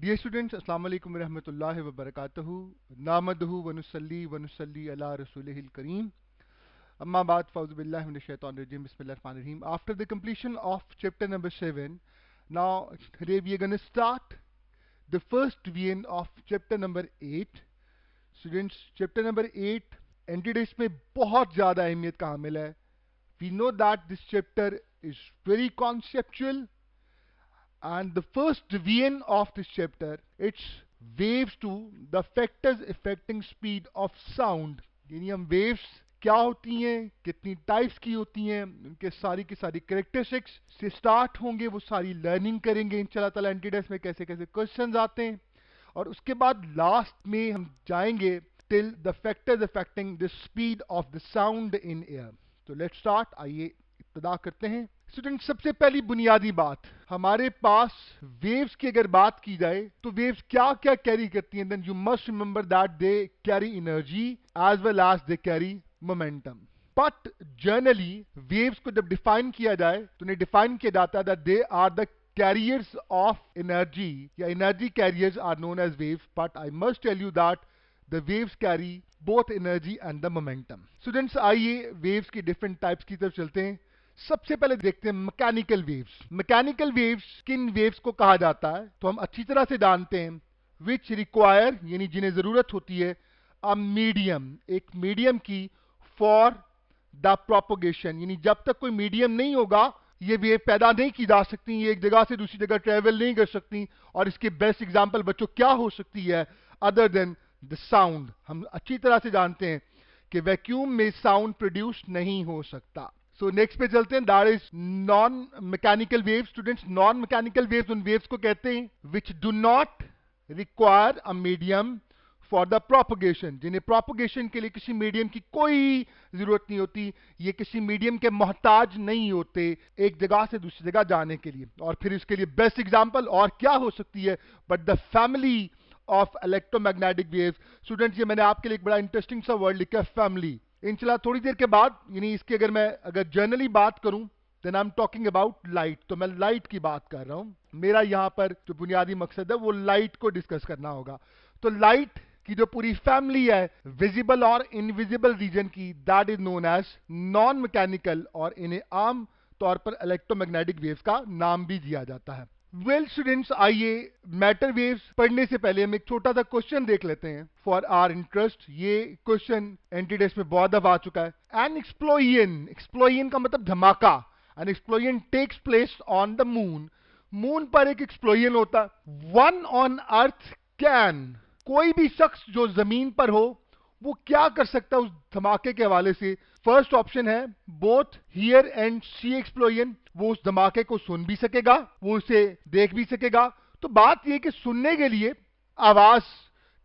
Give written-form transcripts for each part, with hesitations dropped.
Dear students, Assalamu alaikum wa rahmatullahi wa barakatuhu. Namaduhu wa nusalli ala rasulihil kareem. Amma ba'd, fa'udhu billahi minash shaitanir rajim. Bismillahir rahmanir rahim. After the completion of chapter number 7, now today we are going to start the first VN of chapter number 8. Students, chapter number 8 एंटीडेस में बहुत ज़्यादा अहमियत का हामिल है. We know that this chapter is very conceptual, and the first VN of this chapter, it's waves to the factors affecting speed of sound. यानी हम waves क्या होती हैं, कितनी टाइप्स की होती हैं, उनके सारी की सारी करेक्टरिस्टिक्स से स्टार्ट होंगे, वो सारी लर्निंग करेंगे इंशाल्लाह ताला. एंटीडेस में कैसे कैसे क्वेश्चंस आते हैं, और उसके बाद लास्ट में हम जाएंगे till the factors affecting the speed of the sound in air. तो let's start. आइए इब्तिदा करते हैं. स्टूडेंट, सबसे पहली बुनियादी बात, हमारे पास वेव्स की अगर बात की जाए तो वेव्स क्या क्या कैरी करती हैं. Then you must remember that they carry energy as well as they carry momentum. But generally waves को जब डिफाइन किया जाए तो उन्हें डिफाइन किया जाता है that they are the carriers of energy, या energy carriers are known as waves. But I must tell you that the waves carry both energy and the momentum. Students, आइए waves की different types की तरफ चलते हैं. सबसे पहले देखते हैं मैकेनिकल वेव्स. मैकेनिकल वेव्स किन वेव्स को कहा जाता है तो हम अच्छी तरह से जानते हैं. विच रिक्वायर, यानी जिन्हें जरूरत होती है अ मीडियम, एक मीडियम की फॉर द प्रोपोगेशन. यानी जब तक कोई मीडियम नहीं होगा ये वेव पैदा नहीं की जा सकती, ये एक जगह से दूसरी जगह ट्रेवल नहीं कर सकती. और इसके बेस्ट एग्जाम्पल बच्चों क्या हो सकती है अदर देन द साउंड. हम अच्छी तरह से जानते हैं कि वैक्यूम में साउंड प्रोड्यूस नहीं हो सकता. सो नेक्स्ट पे चलते हैं, that is non mechanical waves. Students, non mechanical waves उन वेव्स को कहते हैं which do not require a medium for the propagation, जिन्हें प्रोपोगेशन के लिए किसी मीडियम की कोई जरूरत नहीं होती, ये किसी मीडियम के मोहताज नहीं होते एक जगह से दूसरी जगह जाने के लिए. और फिर इसके लिए बेस्ट एग्जाम्पल और क्या हो सकती है but the family of electromagnetic waves. Students, ये मैंने आपके लिए एक बड़ा इंटरेस्टिंग सा वर्ड लिखा है, फैमिली. इंशाल्लाह थोड़ी देर के बाद, यानी इसकी अगर जनरली बात करूं then I am talking about light, तो मैं लाइट की बात कर रहा हूं. मेरा यहां पर जो बुनियादी मकसद है वो लाइट को डिस्कस करना होगा. तो लाइट की जो पूरी फैमिली है विजिबल और इनविजिबल रीजन की, that is known as non mechanical, और इन्हें आम तौर पर इलेक्ट्रोमैग्नेटिक वेव्स का नाम भी दिया जाता है. वेल स्टूडेंट्स, आइए मैटर वेव्स पढ़ने से पहले हम एक छोटा सा क्वेश्चन देख लेते हैं फॉर आवर इंटरेस्ट. ये क्वेश्चन एंटीडेस में बहुत दफा आ चुका है. एन एक्सप्लोजन, एक्सप्लोजन का मतलब धमाका. An explosion takes place on the moon. Moon पर एक एक्सप्लोजन होता है. वन ऑन अर्थ कैन, कोई भी शख्स जो जमीन पर हो वो क्या कर सकता है उस धमाके के हवाले से. फर्स्ट ऑप्शन है both hear and see explosion, वो उस धमाके को सुन भी सकेगा, वो उसे देख भी सकेगा. तो बात यह कि सुनने के लिए आवाज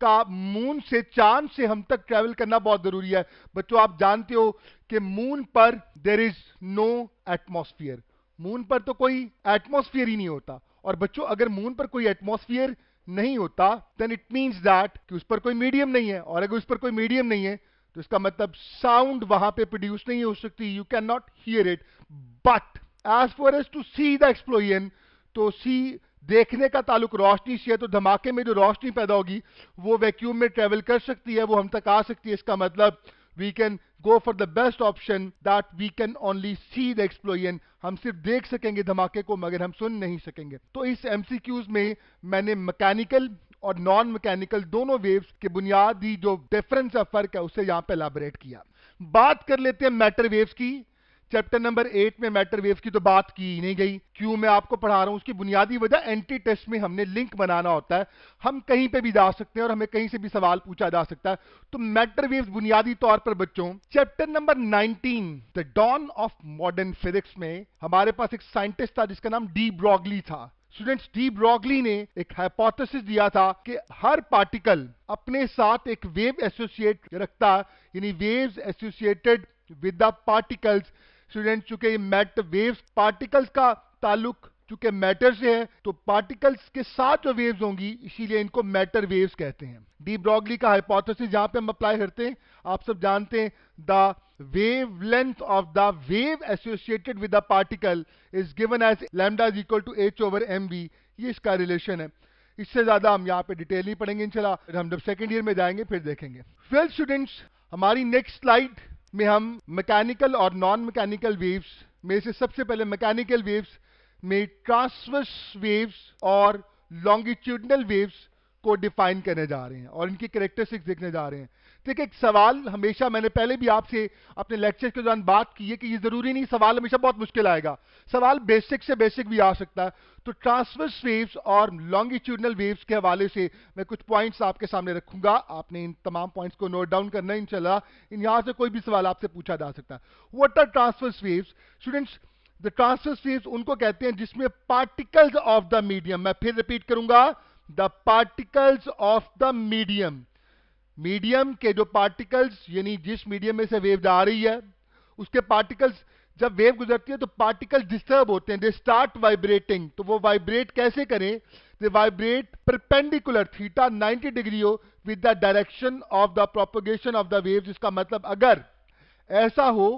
का मून से, चांद से हम तक ट्रेवल करना बहुत जरूरी है. बच्चों, आप जानते हो कि मून पर there is no atmosphere. Moon पर तो कोई एटमॉस्फेयर ही नहीं होता. और बच्चों, अगर मून पर कोई एटमॉस्फेयर नहीं होता देन इट मींस दैट कि उस पर कोई मीडियम नहीं है. और अगर उस पर कोई मीडियम नहीं है तो इसका मतलब साउंड वहां पे प्रोड्यूस नहीं हो सकती. You can not hear it. But as far as to see the explosion, तो सी देखने का ताल्लुक रोशनी से है. तो धमाके में जो रोशनी पैदा होगी वो वैक्यूम में ट्रेवल कर सकती है, वो हम तक आ सकती है. इसका मतलब we can go for the best option that we can only see the explosion. हम सिर्फ देख सकेंगे धमाके को मगर हम सुन नहीं सकेंगे. तो इस एमसीक्यूज में मैंने मैकेनिकल और नॉन मैकेनिकल दोनों वेव्स के बुनियादी जो डिफरेंस है, फर्क है, उसे यहां पे एलैबोरेट किया. बात कर लेते हैं मैटर वेव्स की. चैप्टर नंबर 8 में मैटर वेव्स की तो बात की ही नहीं गई. क्यों मैं आपको पढ़ा रहा हूं उसकी बुनियादी वजह, एंटी टेस्ट में हमने लिंक बनाना होता है. हम कहीं पे भी जा सकते हैं और हमें कहीं से भी सवाल पूछा जा सकता है. तो मैटर वेव्स बुनियादी तौर पर बच्चों, chapter number 19 the dawn of modern physics में हमारे पास एक साइंटिस्ट था जिसका नाम डी ब्रॉगली था. स्टूडेंट्स, डी ब्रॉगली ने एक हाइपोथेसिस दिया था कि हर पार्टिकल अपने साथ एक वेव एसोसिएट रखता है, यानी waves associated with the particles. Student, चूंकि ये मैट वेव्स पार्टिकल्स का ताल्लुक चूंकि मैटर से है तो पार्टिकल्स के साथ जो वेव्स होंगी इसीलिए इनको मैटर वेव्स कहते हैं. डी ब्रॉगली का हाइपोथेसिस जहां पे हम अप्लाई करते हैं, आप सब जानते हैं, the wavelength of the wave associated with the particle is given as lambda is equal to h over mv. ये इसका रिलेशन है. इससे ज़्यादा हम यहाँ पे डिटेल नहीं पढ़ेंगे इंशाल्लाह, हम जब सेकेंड ईयर में जाएंगे फिर देखेंगे। वेल स्टूडेंट्स, हमारी नेक्स्ट स्लाइड में हम मैकेनिकल और नॉन मैकेनिकल वेव्स में से सबसे पहले मैकेनिकल वेव्स में ट्रांसवर्स वेव्स और लॉन्गिट्यूडनल वेव्स को डिफाइन करने जा रहे हैं और इनकी कैरेक्टरिस्टिक्स देखने जा रहे हैं। देखिए, एक सवाल हमेशा, मैंने पहले भी आपसे अपने लेक्चर के दौरान बात की है कि ये जरूरी नहीं सवाल हमेशा बहुत मुश्किल आएगा, सवाल बेसिक से बेसिक भी आ सकता है। तो ट्रांसवर्स वेव्स और लॉन्गिट्यूडनल वेव्स के हवाले से मैं कुछ पॉइंट्स आपके सामने रखूंगा, आपने इन तमाम पॉइंट्स को नोट डाउन करना है इंशाल्लाह। इन यहां से कोई भी सवाल आपसे पूछा जा सकता है। What are transverse waves students? The transverse waves उनको कहते हैं जिसमें पार्टिकल्स ऑफ द मीडियम, मैं फिर रिपीट करूंगा, the particles of the medium, medium के जो पार्टिकल्स, यानी जिस मीडियम में से वेव जा रही है उसके पार्टिकल्स, जब वेव गुजरती है तो पार्टिकल डिस्टर्ब होते हैं, दे स्टार्ट वाइब्रेटिंग। तो वो वाइब्रेट कैसे करें? दे वाइब्रेट परपेंडिकुलर, थीटा 90 डिग्री हो with the direction of the propagation of the waves. इसका मतलब अगर ऐसा हो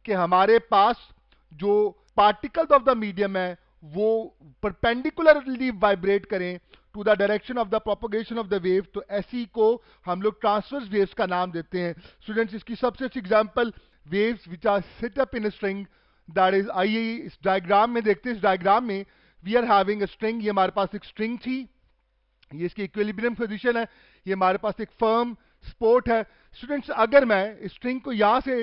कि हमारे पास जो पार्टिकल्स ऑफ द मीडियम है वो परपेंडिकुलरली वाइब्रेट करें to the direction of the propagation of the wave, तो ऐसी को हम लोग ट्रांसवर्स वेव्स का नाम देते हैं। स्टूडेंट्स, इसकी सबसे अच्छी example waves which are set up in a string, that is, आइए इस डायग्राम में देखते हैं। इस डायग्राम में we are having a string, ये हमारे पास एक स्ट्रिंग थी, ये इसकी इक्विलिब्रियम पोजीशन है, ये हमारे पास एक फर्म सपोर्ट है। स्टूडेंट्स, अगर मैं इस स्ट्रिंग को यहां से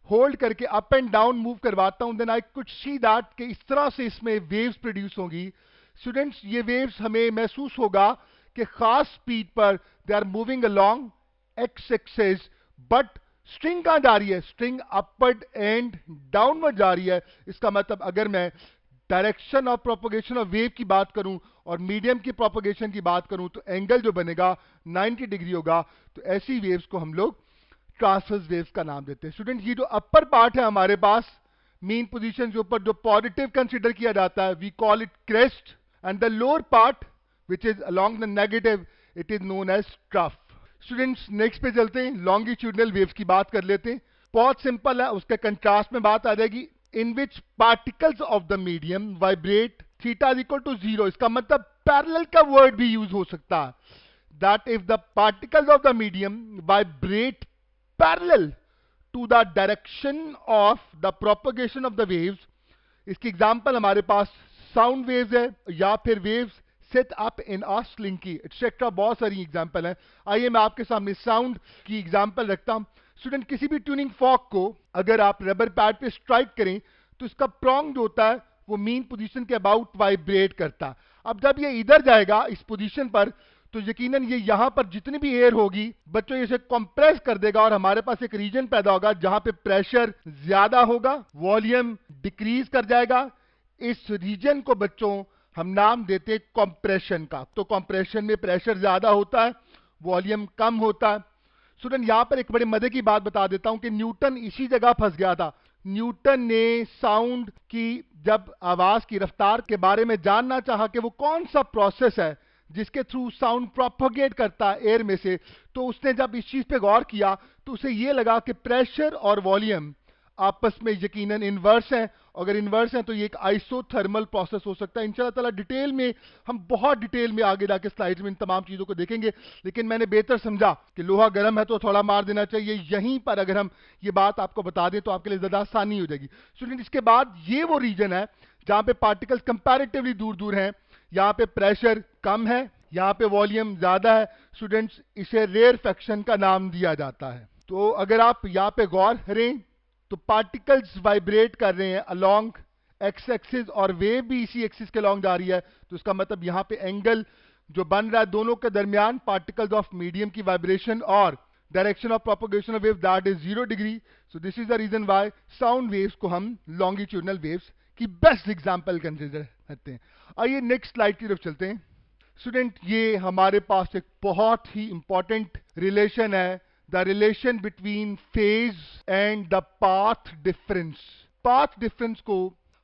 होल्ड करके अप एंड डाउन मूव करवाता हूं, then I could see that कि इस तरह से इसमें वेव्स प्रोड्यूस होंगी। स्टूडेंट्स, ये वेव्स हमें महसूस होगा कि खास स्पीड पर they are moving along x axis, but string कहां जा रही है? स्ट्रिंग अपवर्ड एंड डाउनवर्ड जा रही है। इसका मतलब अगर मैं direction of propagation of wave की बात करूं और मीडियम की प्रोपगेशन की बात करूं तो एंगल जो बनेगा 90 डिग्री होगा। तो ऐसी वेव्स को हम लोग ट्रांसवर्स वेव्स का नाम देते हैं। स्टूडेंट, ये जो अपर पार्ट है हमारे पास मीन पोजीशन के ऊपर जो पॉजिटिव कंसीडर किया जाता है, we call it crest, and the lower part which is along the negative, it is known as trough. Students, next पे चलते हैं, लॉन्गिट्यूडनल वेव्स की बात कर लेते हैं। बहुत सिंपल है, उसके कंट्रास्ट में बात आ जाएगी, in which particles of the medium vibrate theta is equal to 0। इसका मतलब पैरेलल का वर्ड भी यूज हो सकता है, that if the particles of the medium vibrate parallel to the direction of the propagation of the waves. इसकी example हमारे पास साउंड वेव्स है या फिर waves set up in a slinky, etcetera, बहुत सारी एग्जांपल हैं। आइए मैं आपके सामने साउंड की एग्जांपल रखता हूं। स्टूडेंट, किसी भी ट्यूनिंग फॉर्क को अगर आप रबर पैड पे स्ट्राइक करें तो इसका प्रॉन्ग जो होता है वो मीन पोजीशन के अबाउट वाइब्रेट करता है। अब जब ये इधर जाएगा इस पोजीशन पर, तो यकीनन ये यहां पर जितनी भी एयर होगी बच्चों इसे कंप्रेस कर देगा और हमारे पास एक रीजन पैदा होगा जहां पे प्रेशर ज्यादा होगा, वॉल्यूम डिक्रीज कर जाएगा। इस रीजन को बच्चों हम नाम देते हैं कंप्रेशन का। तो कंप्रेशन में प्रेशर ज्यादा होता है, वॉल्यूम कम होता है। स्टूडेंट, यहां पर एक बड़े मजे की बात बता देता हूं कि न्यूटन इसी जगह फंस गया था। न्यूटन ने साउंड की जब आवाज की रफ्तार के बारे में जानना चाहा कि वो कौन सा प्रोसेस है जिसके थ्रू साउंड प्रोपगेट करता है एयर में से, तो उसने जब इस चीज पे गौर किया तो उसे ये लगा कि प्रेशर और वॉल्यूम आपस में यकीनन इन्वर्स हैं। अगर इन्वर्स हैं तो ये एक आइसोथर्मल प्रोसेस हो सकता है। इंशाल्लाह ताला डिटेल में हम बहुत डिटेल में आगे जाके स्लाइड्स में इन तमाम चीजों को देखेंगे, लेकिन मैंने बेहतर समझा कि लोहा गर्म है तो थोड़ा मार देना चाहिए। यहीं पर अगर हम ये बात आपको बता दें तो आपके लिए ज्यादा आसानी हो जाएगी। स्टूडेंट, इसके बाद ये वो रीजन है जहां पे पार्टिकल्स कंपैरेटिवली दूर दूर हैं, यहाँ पे प्रेशर कम है, यहाँ पे वॉल्यूम ज्यादा है। स्टूडेंट्स, इसे रेयरफैक्शन का नाम दिया जाता है। तो अगर आप यहाँ पे गौर करें तो पार्टिकल्स वाइब्रेट कर रहे हैं अलोंग एक्स एक्सिस और वेव भी इसी एक्सिस के अलोंग जा रही है, तो इसका मतलब यहाँ पे एंगल जो बन रहा है दोनों के दरमियान पार्टिकल्स ऑफ मीडियम की वाइब्रेशन और direction of propagation of wave, that is 0 degree. So this is the reason why sound waves को हम लॉन्गिट्यूडनल वेव्स की बेस्ट एग्जांपल कंसीडर करते हैं। आइए नेक्स्ट स्लाइड की तरफ चलते हैं। स्टूडेंट, ये हमारे पास एक बहुत ही इंपॉर्टेंट रिलेशन है, the relation between phase and the path difference. Path difference को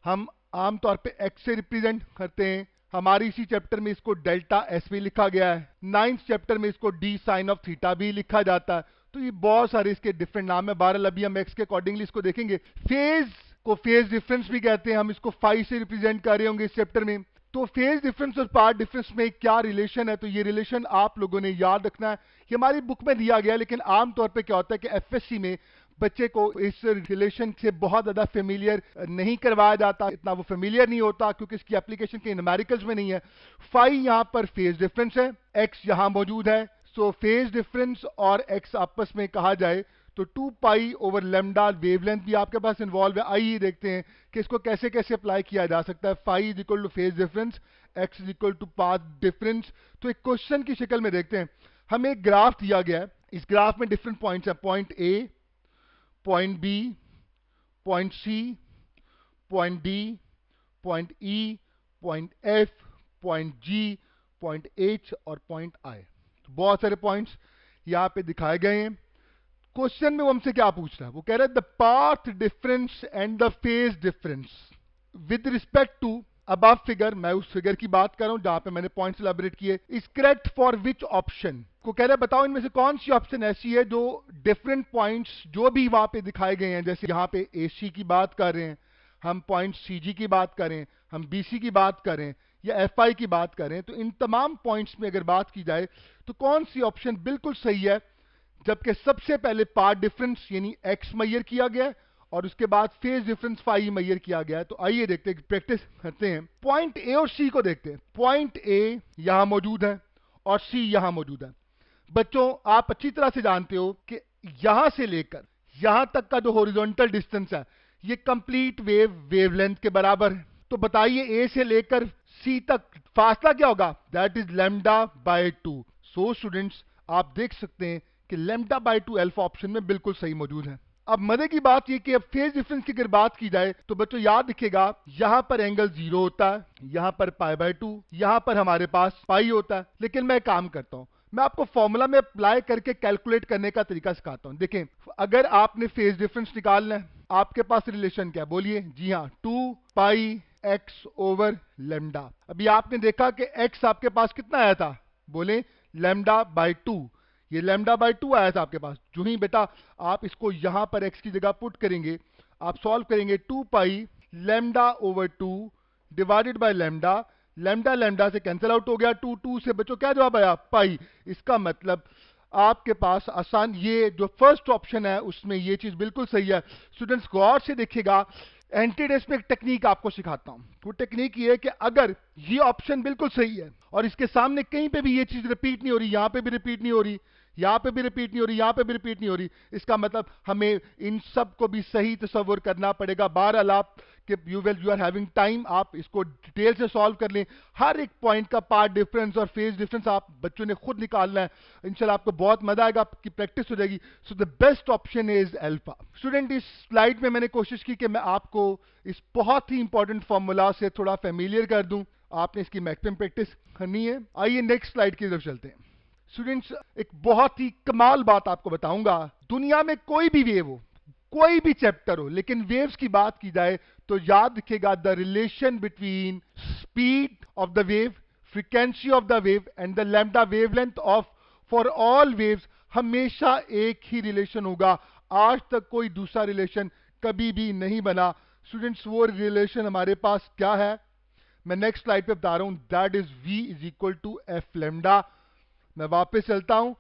हम आमतौर पे एक्स से रिप्रेजेंट करते हैं। हमारे इसी चैप्टर में इसको डेल्टा एस भी लिखा गया है, 9th चैप्टर में इसको डी साइन ऑफ थीटा भी लिखा जाता है। तो ये बहुत सारे इसके डिफरेंट नाम है, बहरहाल अभी हम एक्स के अकॉर्डिंगली इसको देखेंगे। फेज को फेज डिफरेंस भी कहते हैं, हम इसको फाई से रिप्रेजेंट कर रहे होंगे इस चैप्टर में। तो फेज डिफरेंस और पार्ट डिफरेंस में क्या रिलेशन है, तो ये रिलेशन आप लोगों ने याद रखना है। ये हमारी बुक में दिया गया है, लेकिन आमतौर पे क्या होता है कि एफएससी में बच्चे को इस रिलेशन से बहुत ज्यादा फेमिलियर नहीं करवाया जाता, इतना वो फेमिलियर नहीं होता क्योंकि इसकी एप्लीकेशन के न्यूमेरिकल्स में नहीं है। फाई यहां पर फेज डिफरेंस है, एक्स यहां मौजूद है। सो फेज डिफरेंस और एक्स आपस में कहा जाए तो 2 पाई ओवर लेमडा वेवलेंथ भी आपके पास इन्वॉल्व है। आइए देखते हैं कि इसको कैसे कैसे अप्लाई किया जा सकता है। Phi is equal to phase difference, x is equal to path difference. तो एक क्वेश्चन की शक्ल में देखते हैं। हमें एक ग्राफ दिया गया है, इस ग्राफ में डिफरेंट पॉइंट्स हैं, point A, point B, point C, point D, point E, point F, point G, point H और पॉइंट आई। तो बहुत सारे पॉइंट्स यहां पे दिखाए गए हैं। क्वेश्चन में वो हमसे क्या पूछ रहा है, वो कह रहा है the path difference and the phase difference with respect to above figure, मैं उस फिगर की बात कर रहा हूं जहां पे मैंने पॉइंट्स एलैबोरेट किए, is correct for which option. को कह रहा है बताओ इनमें से कौन सी ऑप्शन ऐसी है जो डिफरेंट पॉइंट्स जो भी वहां पे दिखाए गए हैं, जैसे यहां पे AC की बात कर रहे हैं, हम पॉइंट CG की बात करें, हम BC की बात करें या FI की बात करें, तो इन तमाम पॉइंट्स में अगर बात की जाए तो कौन सी ऑप्शन बिल्कुल सही है, जबकि सबसे पहले पार्ट डिफरेंस यानी एक्स मैयर किया गया और उसके बाद फेज डिफरेंस फाई मैयर किया गया। तो आइए देखते हैं, प्रैक्टिस करते हैं। पॉइंट ए और सी को देखते हैं। पॉइंट ए यहां मौजूद है और सी यहां मौजूद है। बच्चों आप अच्छी तरह से जानते हो कि यहां से लेकर यहां तक का जो हॉरिजॉन्टल डिस्टेंस है ये कंप्लीट वेवलेंथ के बराबर है। तो बताइए ए से लेकर सी तक फासला क्या होगा, that is lambda by 2। So students आप देख सकते हैं कि लैम्डा बाय 2 अल्फा ऑप्शन में बिल्कुल सही मौजूद है। अब मजे की बात ये कि अब फेज डिफरेंस की अगर बात की जाए तो बच्चों याद रखिएगा यहां पर एंगल 0 होता है, यहां पर पाई बाय 2, यहां पर हमारे पास पाई होता है। लेकिन मैं काम करता हूं, मैं आपको फॉर्मूला में अप्लाई करके कैलकुलेट करने का तरीका सिखाता हूं। देखें, अगर आपने फेज डिफरेंस निकालना है, आपके पास रिलेशन क्या बोलिए, जी हाँ 2 पाई एक्स ओवर लेमडा। अभी आपने देखा कि एक्स आपके पास कितना आया था, बोले लेमडा बाय 2, ये लैम्डा बाय 2 आया था आपके पास। जो ही बेटा आप इसको यहां पर x की जगह पुट करेंगे, आप सॉल्व करेंगे 2 pi lambda over 2 divided by lambda, lambda lambda से कैंसिल आउट हो गया, 2 2 से बच्चों क्या जवाब आया, पाई। इसका मतलब आपके पास आसान, ये जो फर्स्ट ऑप्शन है उसमें ये चीज बिल्कुल सही है। स्टूडेंट्स गौर से देखिएगा, एंटीडेस में एक टेक्निक आपको सिखाता हूं। वो टेक्निक ये है कि अगर ये ऑप्शन बिल्कुल सही है और इसके सामने कहीं पे भी ये चीज रिपीट नहीं हो रही, यहां पे भी रिपीट नहीं हो रही, यहां पे भी रिपीट नहीं हो रही, यहां पे भी रिपीट नहीं हो रही, इसका मतलब हमें इन सब को भी सही तस्वर करना पड़ेगा। बहरहाल आप कि यू आर हैविंग टाइम, आप इसको डिटेल से सॉल्व कर लें। हर एक पॉइंट का पार्ट डिफरेंस और फेज डिफरेंस आप बच्चों ने खुद निकालना है। इंशाल्लाह आपको बहुत मजा आएगा, आपकी प्रैक्टिस हो जाएगी। So the best option is alpha. Student इस स्लाइड में मैंने कोशिश की कि मैं आपको इस बहुत ही इंपॉर्टेंट फॉर्मूला से थोड़ा फेमिलियर कर दूं। आपने इसकी मैक्सिमम प्रैक्टिस करनी है। आइए नेक्स्ट स्लाइड की तरफ चलते हैं। स्टूडेंट्स एक बहुत ही कमाल बात आपको बताऊंगा, दुनिया में कोई भी वेव हो, कोई भी चैप्टर हो, लेकिन वेव्स की बात की जाए तो याद रखिएगा the relation between speed of the wave, frequency of the wave and the lambda wavelength of for all waves हमेशा एक ही रिलेशन होगा। आज तक कोई दूसरा रिलेशन कभी भी नहीं बना। स्टूडेंट्स वो रिलेशन हमारे पास क्या है, मैं नेक्स्ट स्लाइड पे बता रहा हूं, that is V is equal to f lambda. मैं वापस चलता हूं,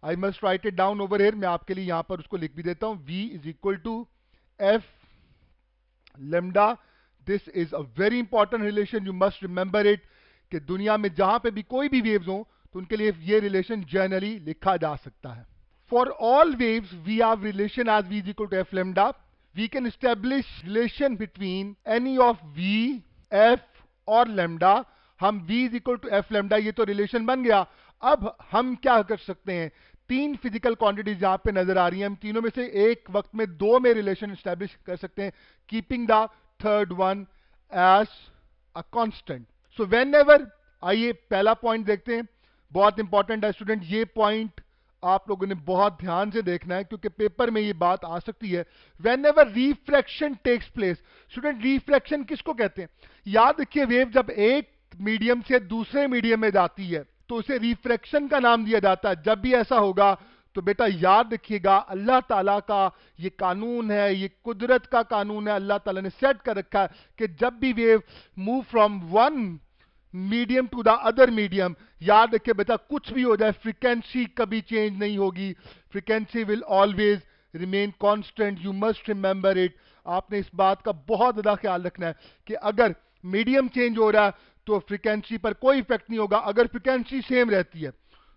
I must write it down over here, मैं आपके लिए यहां पर उसको लिख भी देता हूं, V is equal to f lambda. This is a very important relation, you must remember it, कि दुनिया में जहां पे भी कोई भी वेव्स हो तो उनके लिए ये रिलेशन जनरली लिखा जा सकता है। For all waves we have relation as V is equal to f lambda. We can establish relation between any of V, F और लैम्डा। हम V is equal to f lambda, ये तो relation बन गया। अब हम क्या कर सकते हैं, तीन फिजिकल क्वांटिटीज यहां पे नजर आ रही हैं, हम तीनों में से एक वक्त में दो में रिलेशन एस्टैब्लिश कर सकते हैं, keeping the third one as a constant. So whenever, आइए पहला पॉइंट देखते हैं, बहुत इंपॉर्टेंट है स्टूडेंट, ये पॉइंट आप लोगों ने बहुत ध्यान से देखना है क्योंकि पेपर में ये बात आ सकती है। Whenever refraction takes place, student refraction किसको कहते हैं, याद रखिए वेव जब एक मीडियम से दूसरे मीडियम में जाती है तो उसे रिफ्रैक्शन का नाम दिया जाता है। जब भी ऐसा होगा तो बेटा याद रखिएगा अल्लाह ताला का ये कानून है, ये कुदरत का कानून है, अल्लाह ताला ने सेट कर रखा है कि जब भी wave move from one medium to the other medium. याद रखिए बेटा, कुछ भी हो जाए फ्रीक्वेंसी कभी चेंज नहीं होगी, frequency will always remain constant, you must remember it. आपने इस बात का बहुत ज्यादा ख्याल रखना है कि अगर मीडियम चेंज हो रहा है तो फ्रीक्वेंसी पर कोई इफेक्ट नहीं होगा, अगर फ्रीक्वेंसी सेम रहती है।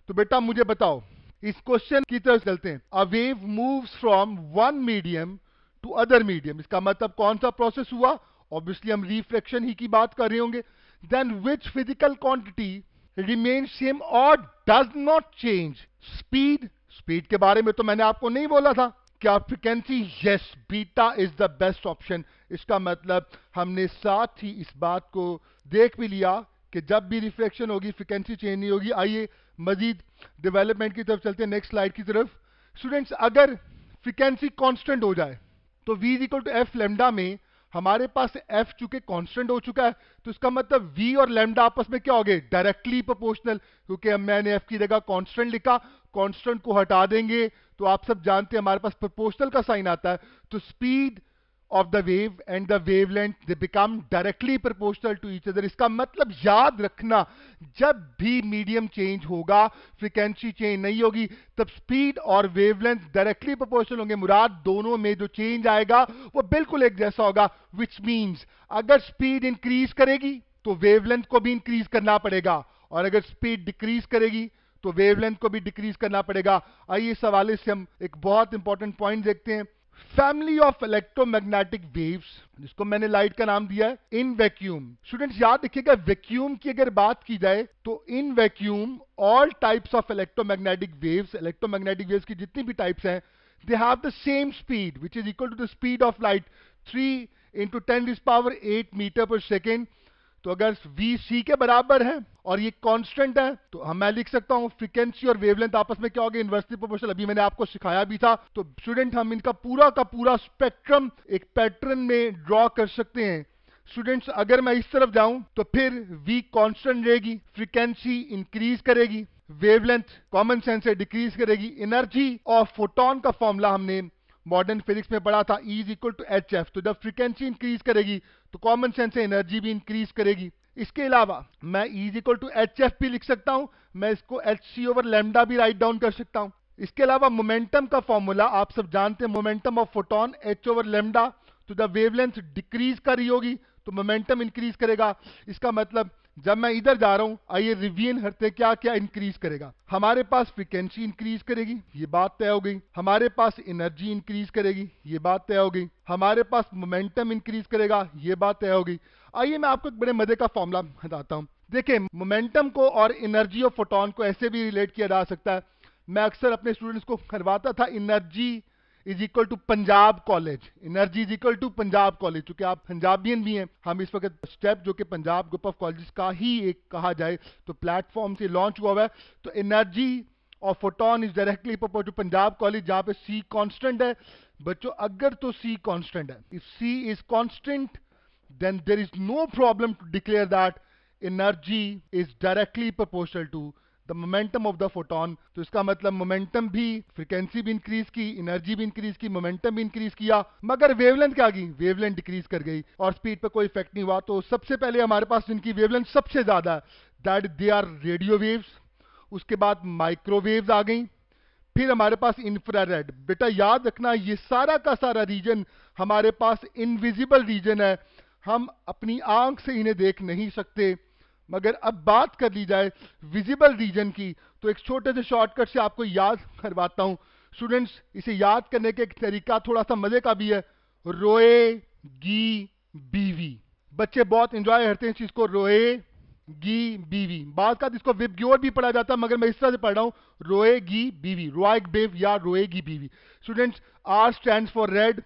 तो बेटा मुझे बताओ, इस क्वेश्चन की तरफ चलते हैं। A wave moves from one medium to other medium, इसका मतलब कौन सा प्रोसेस हुआ? ऑब्वियसली हम रिफ्रैक्शन ही की बात कर रहे होंगे। Then which physical quantity remain same और does not change? Speed. Speed के बारे में तो मैंने आपको नहीं बोला था। क्या frequency? Yes, beta is the best option. इसका मतलब हमने साथ ही इस बात को देख भी लिया कि जब भी रिफ्लेक्शन होगी फ्रीक्वेंसी चेंज नहीं होगी। आइए मजीद डेवलपमेंट की तरफ चलते हैं, नेक्स्ट स्लाइड की तरफ। स्टूडेंट्स, अगर फ्रीक्वेंसी कांस्टेंट हो जाए तो v is equal to f lambda में हमारे पास f चूंकि कांस्टेंट हो चुका है, तो इसका मतलब v और लेमडा आपस में क्या हो गए? डायरेक्टली प्रोपोर्शनल, क्योंकि अब मैंने f की जगह कांस्टेंट लिखा, कांस्टेंट को हटा देंगे तो आप सब जानते हैं हमारे पास प्रोपोर्शनल का साइन आता है। तो speed of the wave and the wavelength they become directly proportional to each other। इसका मतलब याद रखना, जब भी मीडियम चेंज होगा फ्रीक्वेंसी चेंज नहीं होगी, तब स्पीड और वेवलेंथ डायरेक्टली प्रोपोर्शनल होंगे। मुराद दोनों में जो चेंज आएगा वो बिल्कुल एक जैसा होगा, विच मीन्स अगर स्पीड इंक्रीज करेगी तो वेवलेंथ को भी इंक्रीज करना पड़ेगा, और अगर स्पीड डिक्रीज करेगी तो वेवलेंथ को भी डिक्रीज करना पड़ेगा। आइए इस हवाले से हम एक बहुत इंपॉर्टेंट पॉइंट देखते हैं। फैमिली ऑफ इलेक्ट्रोमैग्नेटिक वेव्स, जिसको मैंने लाइट का नाम दिया है इन वैक्यूम। स्टूडेंट्स याद रखिएगा, वैक्यूम की अगर बात की जाए तो in vacuum all types of electromagnetic waves की जितनी भी टाइप्स हैं, they have the same speed which is equal to the speed of light 3 into 10⁸ metre पर सेकेंड। तो अगर v c के बराबर है और ये कांस्टेंट है तो मैं लिख सकता हूं फ्रीक्वेंसी और वेवलेंथ आपस में क्या हो गया? Inversely proportional. अभी मैंने आपको सिखाया भी था। तो स्टूडेंट हम इनका पूरा का पूरा स्पेक्ट्रम एक पैटर्न में ड्रॉ कर सकते हैं। स्टूडेंट्स अगर मैं इस तरफ जाऊं तो फिर v कांस्टेंट रहेगी, फ्रीक्वेंसी इंक्रीज करेगी, वेवलेंथ कॉमन सेंस से डिक्रीज करेगी। एनर्जी ऑफ फोटोन का फॉर्मूला हमने मॉडर्न फिजिक्स में पढ़ा था, E is equal to h f. तो जब फ्रीक्वेंसी इंक्रीज करेगी तो कॉमन सेंस से एनर्जी भी इंक्रीज करेगी। इसके अलावा मैं E is equal to h f भी लिख सकता हूं, मैं इसको एच सी ओवर लैम्डा भी राइट डाउन कर सकता हूं। इसके अलावा मोमेंटम का फॉर्मूला आप सब जानते हैं, momentum of photon H over lambda. तो जब वेवलेंथ डिक्रीज कर रही होगी तो मोमेंटम इंक्रीज करेगा। इसका मतलब जब मैं इधर जा रहा हूं, आइए रिवीजन करते क्या क्या इंक्रीज करेगा। हमारे पास फ्रीक्वेंसी इंक्रीज करेगी, ये बात तय हो गई। हमारे पास एनर्जी इंक्रीज करेगी, ये बात तय हो गई। हमारे पास मोमेंटम इंक्रीज करेगा, ये बात तय हो गई। आइए मैं आपको एक बड़े मजे का फॉर्मूला बताता हूं। देखिए, मोमेंटम को और एनर्जी ऑफ फोटोन को ऐसे भी रिलेट किया जा सकता है। मैं अक्सर अपने स्टूडेंट्स को करवाता था, energy is equal to Punjab college, energy is equal to Punjab college. चूंकि आप पंजाबियन भी हैं, हम इस वक्त स्टेप जो कि पंजाब ग्रुप ऑफ कॉलेज का ही एक कहा जाए तो प्लेटफॉर्म से लॉन्च हुआ है। तो energy of photon is directly proportional to Punjab college, जहां पे सी कांस्टेंट है। बच्चों अगर तो सी कांस्टेंट है, if c is constant then there is no problem to declare that energy is directly proportional to the momentum of the photon। तो इसका मतलब मोमेंटम भी, फ्रीक्वेंसी भी इंक्रीज की, एनर्जी भी इंक्रीज की, मोमेंटम भी इंक्रीज किया, मगर वेवलेंथ क्या की? वेवलेंथ डिक्रीज कर गई और स्पीड पे कोई इफेक्ट नहीं हुआ। तो सबसे पहले हमारे पास जिनकी वेवलेंथ सबसे ज्यादा है, that they are radio waves. उसके बाद माइक्रोवेव्स आ गई, फिर हमारे पास इंफ्रारेड। बेटा याद रखना, ये सारा का सारा रीजन हमारे पास इनविजिबल रीजन है, हम अपनी आंख से इन्हें देख नहीं सकते। मगर अब बात कर ली जाए विजिबल रीजन की, तो एक छोटे से शॉर्टकट से आपको याद करवाता हूं। स्टूडेंट्स इसे याद करने का एक तरीका थोड़ा सा मजे का भी है, रोए गी बीवी। बच्चे बहुत एंजॉय करते हैं इस चीज को, रोए गी बीवी। बाद का इसको विबग्योर भी पढ़ा जाता है, मगर मैं इस तरह से पढ़ रहा हूं, रोएगी बीवी, रोएग बेव या रोएगी बीवी। Students R stands for red,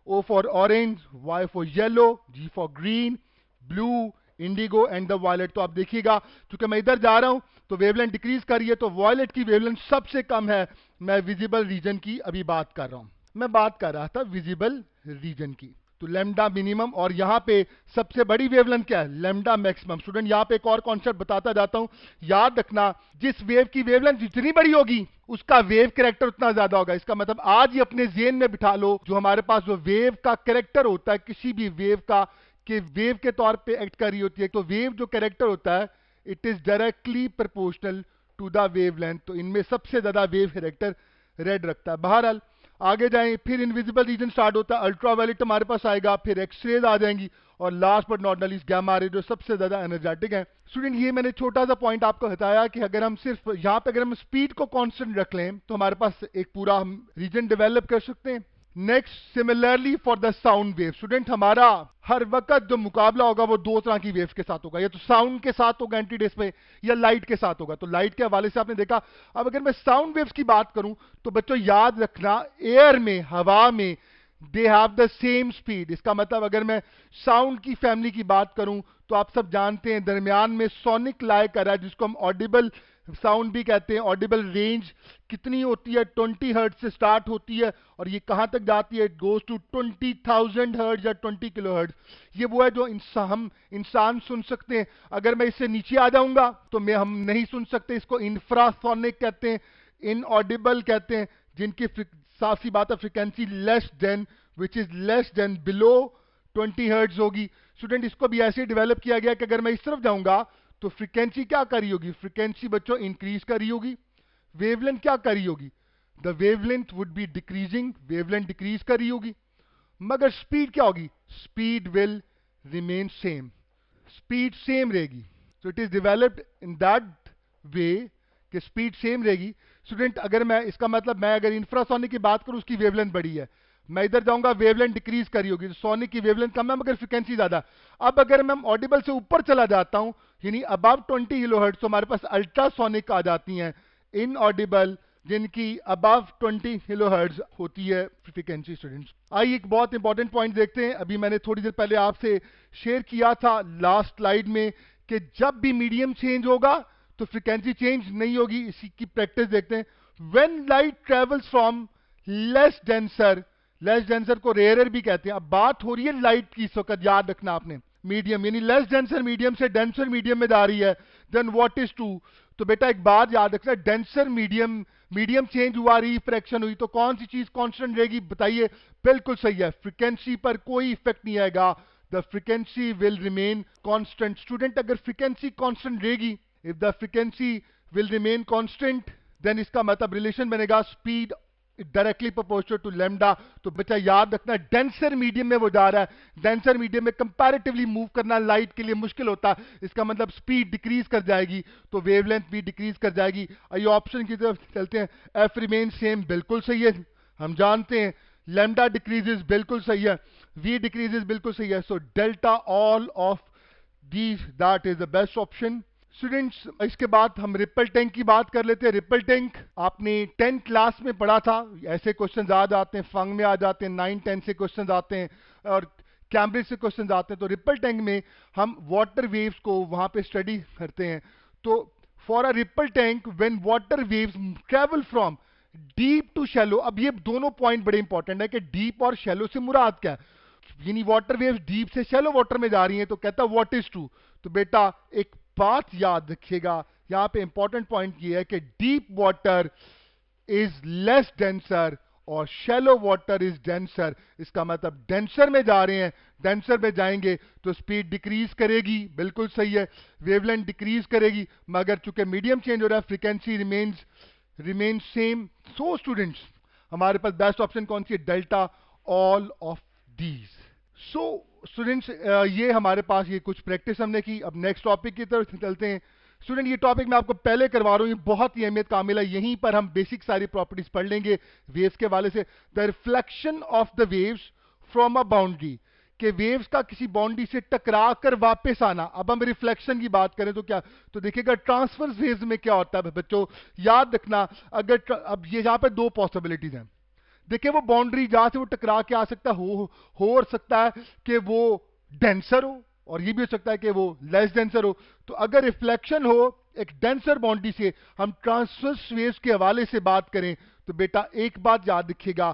O for orange, Y for yellow, G for green, blue, indigo and the violet। तो आप देखिएगा, क्योंकि मैं इधर जा रहा हूं तो वेवलेंथ डिक्रीज कर रही है, तो वॉयलेट की वेवलेंथ सबसे कम है। मैं विजिबल रीजन की अभी बात कर रहा हूं, मैं बात कर रहा था विजिबल रीजन की। तो लैम्डा मिनिमम, और यहां पे सबसे बड़ी वेवलेंथ क्या है? Lambda maximum. स्टूडेंट यहां पे एक और कॉन्सेप्ट बताता जाता हूं, याद रखना, जिस वेव की वेवलेंथ जितनी बड़ी होगी उसका वेव कैरेक्टर उतना ज्यादा होगा। इसका मतलब आज ही अपने जेन में बिठा लो, जो हमारे पास जो वेव का कैरेक्टर होता है, किसी भी वेव का कि वेव के तौर पे एक्ट कर रही होती है। तो वेव जो कैरेक्टर होता है it is directly proportional to the wave length. तो इनमें सबसे ज्यादा वेव कैरेक्टर रेड रखता है। बहरहाल आगे जाएं, फिर इनविजिबल रीजन स्टार्ट होता है, अल्ट्रावायलेट हमारे पास आएगा, फिर एक्सरेज आ जाएंगी, और last but not least gamma ray जो सबसे ज्यादा एनर्जेटिक है। स्टूडेंट ये मैंने छोटा सा पॉइंट आपको बताया कि अगर हम सिर्फ यहाँ पे अगर हम स्पीड को कांस्टेंट रख लें तो हमारे पास एक पूरा हम रीजन डेवलप कर सकते हैं। Next, similarly for the sound wave, student हमारा हर वक्त जो मुकाबला होगा वो दो तरह की वेव्स के साथ होगा, या तो साउंड के साथ होगा एंटीडेस पे, या लाइट के साथ होगा। तो लाइट के हवाले से आपने देखा। अब अगर मैं साउंड वेव्स की बात करूं तो बच्चों याद रखना, एयर में, हवा में दे हैव द सेम स्पीड। इसका मतलब अगर मैं साउंड की फैमिली की बात करूं तो आप सब जानते हैं दरमियान में सोनिक लाए कर रहा है, जिसको हम ऑडिबल साउंड भी कहते हैं। ऑडिबल रेंज कितनी होती है? 20 हर्ट्ज से स्टार्ट होती है, और ये कहां तक जाती है? इट गोज टू 20,000 हर्ट्ज या 20 किलो हर्ट्ज। ये वो है जो हम इंसान सुन सकते हैं। अगर मैं इससे नीचे आ जाऊंगा तो हम नहीं सुन सकते। इसको इंफ्रासोनिक कहते हैं, इनऑडिबल कहते हैं, जिनकी साफ सी बात है frequency less than, which is less than below 20 hertz होगी। स्टूडेंट इसको भी ऐसे डेवलप किया गया कि अगर मैं इस तरफ जाऊंगा तो फ्रीक्वेंसी क्या कर रही होगी? फ्रीक्वेंसी बच्चों इंक्रीज कर रही होगी। वेवलेंथ क्या कर रही होगी? The wavelength would be decreasing, wavelength decrease कर रही होगी। मगर स्पीड क्या होगी? Speed will remain same, speed same रहेगी। So it is developed in that way कि स्पीड सेम रहेगी। स्टूडेंट अगर मैं इसका मतलब मैं अगर इंफ्रासोनिक की बात करूं उसकी वेवलेंथ बड़ी है, मैं इधर जाऊंगा वेवलेंथ डिक्रीज करी होगी। तो सोनिक की वेवलेंथ कम है मगर फ्रीक्वेंसी ज्यादा। अब अगर मैं ऑडिबल से ऊपर चला जाता हूं यानी अबव 20 किलोहर्ट्ज, तो हमारे पास अल्ट्रासोनिक आ जाती हैं, इनऑडिबल, जिनकी अबव 20 किलोहर्ट्ज होती है फ्रीक्वेंसी। स्टूडेंट्स आइए एक बहुत इंपॉर्टेंट पॉइंट देखते हैं। अभी मैंने थोड़ी देर पहले आपसे शेयर किया था लास्ट स्लाइड में कि जब भी मीडियम चेंज होगा तो फ्रीक्वेंसी चेंज नहीं होगी। इसी की प्रैक्टिस देखते हैं। When light travels from less denser, less denser को रेयरर भी कहते हैं। अब बात हो रही है लाइट की, इस वक्त याद रखना आपने, मीडियम यानी लेस डेंसर मीडियम से डेंसर मीडियम में जा रही है, देन व्हाट इज टू। तो बेटा एक बात याद रखना, डेंसर मीडियम, मीडियम चेंज हुआ, रिफ्रैक्शन हुई, तो कौन सी चीज कांस्टेंट रहेगी? बताइए। बिल्कुल सही है, फ्रीक्वेंसी पर कोई इफेक्ट नहीं आएगा। The frequency will remain constant. Student अगर फ्रीक्वेंसी कांस्टेंट रहेगी, if the frequency will remain constant, then इसका मतलब रिलेशन बनेगा speed directly proportional to lambda. तो बच्चा याद रखना डेंसर मीडियम में वो जा रहा है। डेंसर मीडियम में कंपैरेटिवली मूव करना लाइट के लिए मुश्किल होता है, इसका मतलब स्पीड डिक्रीज कर जाएगी, तो वेवलेंथ भी डिक्रीज कर जाएगी। आइए ऑप्शन की तरफ चलते हैं। एफ रिमेन सेम, बिल्कुल सही है, हम जानते हैं। लैम्डा डिक्रीजेस, बिल्कुल सही है। वी डिक्रीजेस, बिल्कुल सही है। So delta all of these, that is the best option. Students इसके बाद हम रिपल टैंक की बात कर लेते हैं। रिपल टैंक आपने 10th क्लास में पढ़ा था। ऐसे क्वेश्चन आ जाते हैं, फंग में आ जाते हैं, 9-10 से क्वेश्चन आते हैं, और कैम्ब्रिज से क्वेश्चन आते हैं। तो रिपल टैंक में हम वाटर वेव्स को वहां पे स्टडी करते हैं। तो for a ripple tank when water waves travel from deep to shallow, अब ये दोनों पॉइंट बड़े इंपॉर्टेंट है कि डीप और शैलो से मुराद क्या है। यानी वाटर वेव्स डीप से शैलो वाटर में जा रही हैं, तो कहता है व्हाट इज टू। तो बेटा एक बात याद रखिएगा, यहां पे इंपॉर्टेंट पॉइंट ये है कि deep water is less denser और शैलो वाटर इज डेंसर। इसका मतलब डेंसर में जा रहे हैं, डेंसर में जाएंगे तो स्पीड डिक्रीज करेगी, बिल्कुल सही है। वेवलेंथ डिक्रीज करेगी, मगर चूंकि मीडियम चेंज हो रहा है frequency remain same. So students हमारे पास बेस्ट ऑप्शन कौन सी है? Delta all of these. So students ये हमारे पास ये कुछ प्रैक्टिस हमने की। अब नेक्स्ट टॉपिक की तरफ चलते हैं। स्टूडेंट ये टॉपिक मैं आपको पहले करवा रहा हूं, ये बहुत ही अहमियत कामिल है। यहीं पर हम बेसिक सारी प्रॉपर्टीज पढ़ लेंगे वेव्स के हवाले से। The reflection of the waves from a boundary, के वेव्स का किसी बाउंड्री से टकरा कर वापस आना। अब हम रिफ्लेक्शन की बात करें तो क्या, तो देखिएगा ट्रांसवर्स वेव्स में क्या होता है बच्चों, याद रखना। अगर अब ये यहां पर दो पॉसिबिलिटीज हैं। देखिए वो बाउंड्री जहां से वो टकरा के आ सकता हो सकता है कि वो डेंसर हो, और ये भी हो सकता है कि वो लेस डेंसर हो। तो अगर रिफ्लेक्शन हो एक डेंसर बाउंड्री से, हम ट्रांसवर्स वेव्स के हवाले से बात करें, तो बेटा एक बात याद रखिएगा,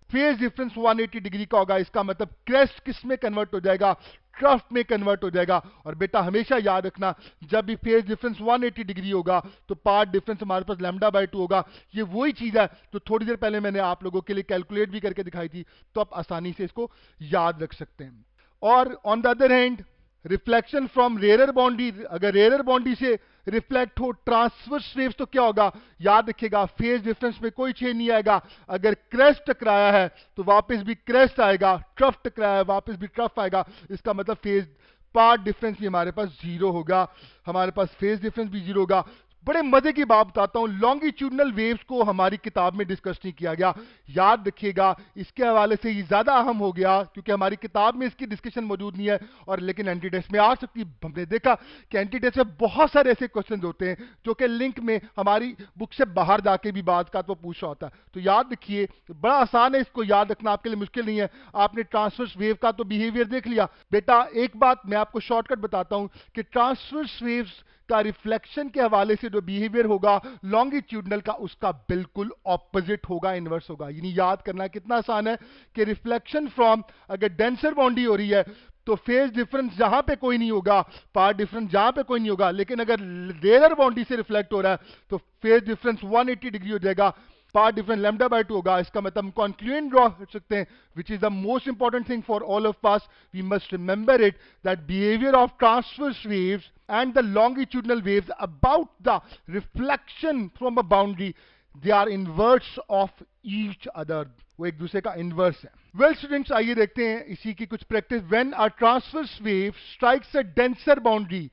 फेज डिफरेंस 180 डिग्री का होगा। इसका मतलब क्रेस्ट किस में कन्वर्ट हो जाएगा? ट्रफ में कन्वर्ट हो जाएगा। और बेटा हमेशा याद रखना, जब भी फेज डिफरेंस 180 डिग्री होगा तो पार्ट डिफरेंस हमारे पास λ/2 होगा। ये वही चीज है जो थोड़ी देर पहले मैंने आप लोगों के लिए कैलकुलेट भी करके दिखाई थी, तो आप आसानी से इसको याद रख सकते हैं। और on the other hand reflection from rare boundary, अगर रेयर बाउंड्री से रिफ्लेक्ट हो ट्रांसवर्स वेव्स तो क्या होगा, याद रखिएगा फेज डिफरेंस में कोई चेंज नहीं आएगा। अगर क्रेस्ट टकराया है तो वापस भी क्रेस्ट आएगा, ट्रफ टकराया है वापस भी ट्रफ आएगा। इसका मतलब फेज पार्ट डिफरेंस भी हमारे पास जीरो होगा, हमारे पास फेज डिफरेंस भी जीरो होगा। बड़े मजे की बात बताता हूं, लॉन्गिट्यूडनल वेव्स को हमारी किताब में डिस्कस नहीं किया गया। याद रखिएगा इसके हवाले से ये ज्यादा अहम हो गया क्योंकि हमारी किताब में इसकी डिस्कशन मौजूद नहीं है, और लेकिन एंटी टेस्ट में आ सकती। हमने देखा कि एंटी टेस्ट में बहुत सारे ऐसे क्वेश्चन होते हैं जो कि लिंक में हमारी बुक से बाहर जाके भी बात का तो पूछा होता है। तो याद रखिए, बड़ा आसान है, इसको याद रखना आपके लिए मुश्किल नहीं है। आपने ट्रांसवर्स वेव का तो बिहेवियर देख लिया। बेटा एक बात मैं आपको शॉर्टकट बताता हूं कि ट्रांसवर्स वेव्स का रिफ्लेक्शन के हवाले से जो बिहेवियर होगा लॉन्गिट्यूडनल का, उसका बिल्कुल ऑपोजिट होगा, इनवर्स होगा। यानी याद करना कितना आसान है कि रिफ्लेक्शन फ्रॉम, अगर डेंसर बाउंड्री हो रही है तो फेज डिफरेंस जहां पे कोई नहीं होगा, पार्ट डिफरेंस जहां पे कोई नहीं होगा, लेकिन अगर रेयर बाउंड्री से रिफ्लेक्ट हो रहा है तो फेज डिफरेंस 180 डिग्री हो जाएगा, पार्ट डिफरेंस लैम्डा बाय 2 होगा। इसका मतलब हम कॉन्क्लूएंट ड्रॉ कर सकते हैं, which is the most important thing for all of us. We must remember it that behaviour of transverse waves and the longitudinal waves about the reflection from a boundary, they are inverse of each other, वो एक दूसरे का inverse है। Well students, आइए देखते हैं इसी की कुछ practice. When a transverse wave strikes a denser boundary